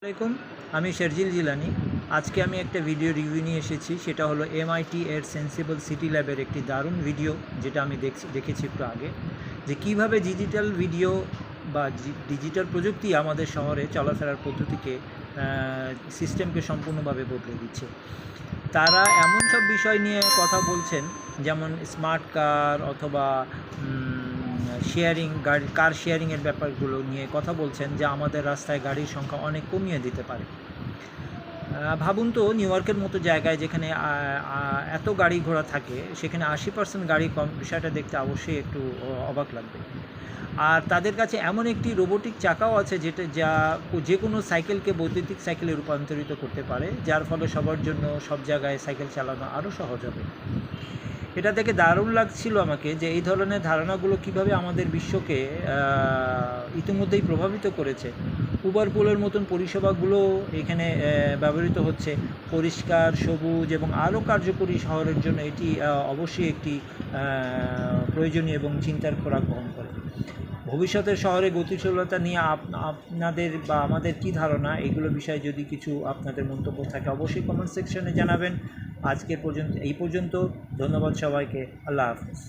আসসালামাইকুম, আমি শেরজিল জিলানি। আজকে আমি একটা ভিডিও রিভিউ নিয়ে এসেছি। সেটা হলো MIT এর সেন্সিবল সিটি ল্যাবের একটি দারুণ ভিডিও, যেটা আমি দেখেছি একটু আগে, যে কীভাবে ডিজিটাল ভিডিও বা ডিজিটাল প্রযুক্তি আমাদের শহরে চলাফেরার পদ্ধতিকে, সিস্টেমকে সম্পূর্ণভাবে বদলে দিচ্ছে। তারা এমন সব বিষয় নিয়ে কথা বলছেন, যেমন স্মার্ট কার অথবা কার শেয়ারিংয়ের ব্যাপারগুলো নিয়ে কথা বলছেন, যা আমাদের রাস্তায় গাড়ির সংখ্যা অনেক কমিয়ে দিতে পারে। ভাবুন তো, নিউ ইয়র্কের মতো জায়গায় যেখানে এত গাড়ি ঘোড়া থাকে, সেখানে 80% গাড়ি কম। বিষয়টা দেখতে অবশ্যই একটু অবাক লাগবে। আর তাদের কাছে এমন একটি রোবোটিক চাকাও আছে, যা যে কোনো সাইকেলকে বৈদ্যুতিক সাইকেলে রূপান্তরিত করতে পারে, যার ফলে সবার জন্য সব জায়গায় সাইকেল চালানো আরও সহজ হবে। এটা দেখে দারুণ লাগছিল আমাকে, যে এই ধরনের ধারণাগুলো কিভাবে আমাদের বিশ্বকে ইতিমধ্যেই প্রভাবিত করেছে। উবার পুলের মতন পরিষেবাগুলো এখানে ব্যবহৃত হচ্ছে। পরিষ্কার, সবুজ এবং আরও কার্যকরী শহরের জন্য এটি অবশ্যই একটি প্রয়োজনীয় এবং চিন্তার খোরাক বহন করে। ভবিষ্যতের শহরে গতিশীলতা নিয়ে আপনাদের বা আমাদের কী ধারণা, এগুলো বিষয়ে যদি কিছু আপনাদের মন্তব্য থাকে, অবশ্যই কমেন্ট সেকশনে জানাবেন। এই পর্যন্ত। ধন্যবাদ সবাইকে। আল্লাহ হাফেজ।